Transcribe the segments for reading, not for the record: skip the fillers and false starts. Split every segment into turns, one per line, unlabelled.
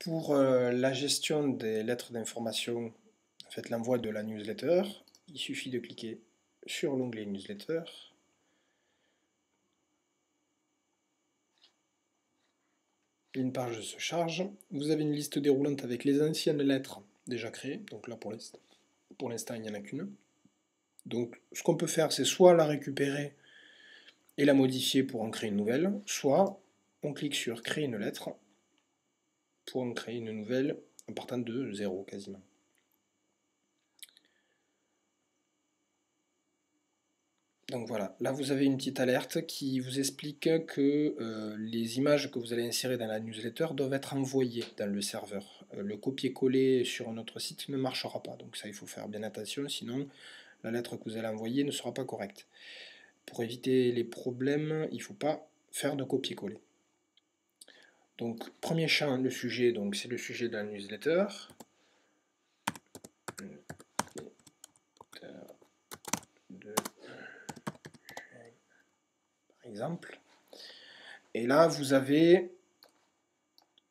Pour la gestion des lettres d'information, en fait l'envoi de la newsletter, il suffit de cliquer sur l'onglet newsletter. Une page se charge. Vous avez une liste déroulante avec les anciennes lettres déjà créées. Donc là pour l'instant il n'y en a qu'une. Donc ce qu'on peut faire, c'est soit la récupérer et la modifier pour en créer une nouvelle, soit on clique sur créer une lettre pour en créer une nouvelle en partant de 0 quasiment. Donc voilà, là vous avez une petite alerte qui vous explique que les images que vous allez insérer dans la newsletter doivent être envoyées dans le serveur. Le copier-coller sur notre site ne marchera pas, donc ça il faut faire bien attention, sinon la lettre que vous allez envoyer ne sera pas correcte. Pour éviter les problèmes, il ne faut pas faire de copier-coller. Donc premier champ, le sujet, donc c'est le sujet de la newsletter. Par exemple. Et là vous avez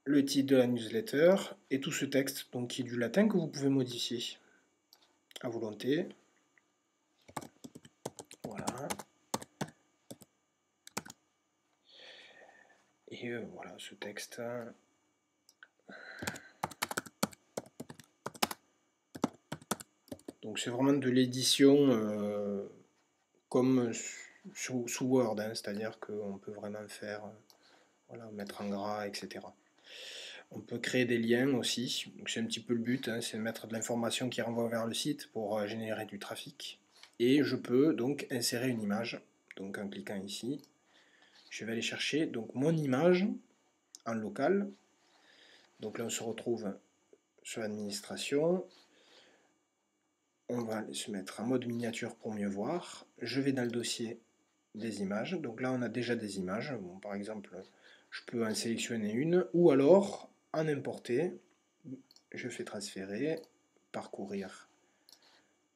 le titre de la newsletter et tout ce texte donc qui est du latin que vous pouvez modifier à volonté. Voilà. Et voilà ce texte. Donc c'est vraiment de l'édition comme sous Word, hein, c'est-à-dire qu'on peut vraiment faire, voilà, mettre en gras, etc. On peut créer des liens aussi, c'est un petit peu le but, hein, c'est de mettre de l'information qui renvoie vers le site pour générer du trafic. Et je peux donc insérer une image, donc en cliquant ici, je vais aller chercher donc mon image en local. Donc là on se retrouve sur l'administration, on va se mettre en mode miniature pour mieux voir. Je vais dans le dossier des images, donc là on a déjà des images, bon, par exemple je peux en sélectionner une, ou alors en importer, je fais transférer, parcourir,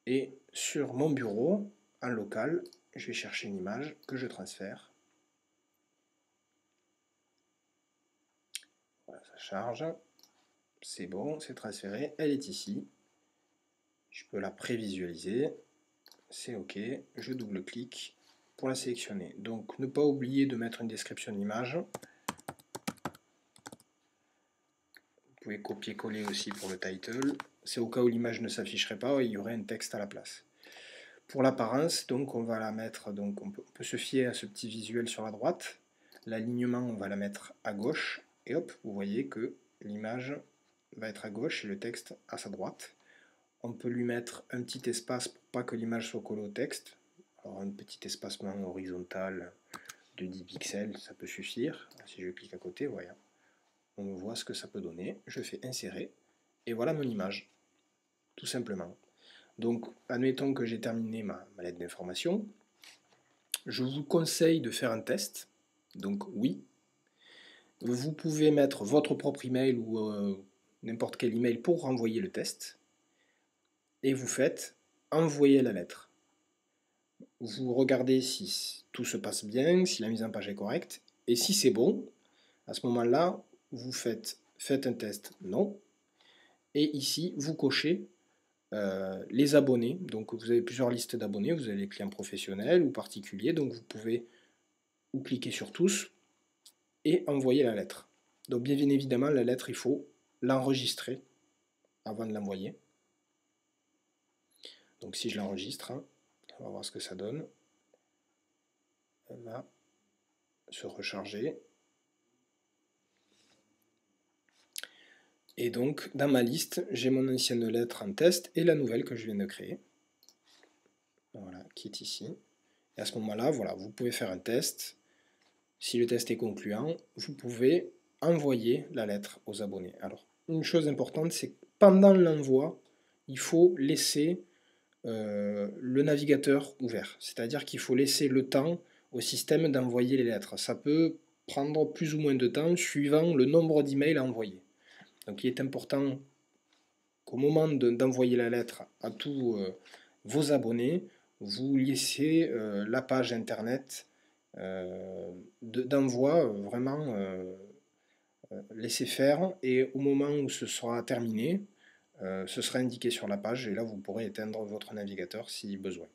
et sur mon bureau, en local, je vais chercher une image que je transfère. Voilà, ça charge, c'est bon, c'est transféré, elle est ici, je peux la prévisualiser, c'est OK, je double-clique pour la sélectionner. Donc ne pas oublier de mettre une description d'image. Vous pouvez copier-coller aussi pour le title. C'est au cas où l'image ne s'afficherait pas, il y aurait un texte à la place. Pour l'apparence, donc on va la mettre, donc on peut se fier à ce petit visuel sur la droite. L'alignement, on va la mettre à gauche. Et hop, vous voyez que l'image va être à gauche et le texte à sa droite. On peut lui mettre un petit espace pour pas que l'image soit collée au texte. Alors un petit espacement horizontal de 10 pixels, ça peut suffire. Si je clique à côté, voilà. On voit ce que ça peut donner. Je fais insérer et voilà mon image, tout simplement. Donc, admettons que j'ai terminé ma lettre d'information. Je vous conseille de faire un test. Donc, oui. Vous pouvez mettre votre propre email ou n'importe quel email pour renvoyer le test. Et vous faites envoyer la lettre. Vous regardez si tout se passe bien, si la mise en page est correcte. Et si c'est bon, à ce moment-là, vous faites un test non. Et ici, vous cochez les abonnés. Donc vous avez plusieurs listes d'abonnés, vous avez les clients professionnels ou particuliers, donc vous pouvez ou cliquer sur tous et envoyer la lettre. Donc bien évidemment, la lettre, il faut l'enregistrer avant de l'envoyer. Donc si je l'enregistre, on va voir ce que ça donne. Elle va se recharger. Et donc, dans ma liste, j'ai mon ancienne lettre en test et la nouvelle que je viens de créer. Voilà, qui est ici. Et à ce moment-là, voilà, vous pouvez faire un test. Si le test est concluant, vous pouvez envoyer la lettre aux abonnés. Alors, une chose importante, c'est que pendant l'envoi, il faut laisser le navigateur ouvert. C'est-à-dire qu'il faut laisser le temps au système d'envoyer les lettres. Ça peut prendre plus ou moins de temps suivant le nombre d'emails à envoyer. Donc il est important qu'au moment d'envoyer la lettre à tous vos abonnés, vous laissiez la page internet d'envoi vraiment laissez faire, et au moment où ce sera terminé, ce sera indiqué sur la page, et là vous pourrez éteindre votre navigateur si besoin.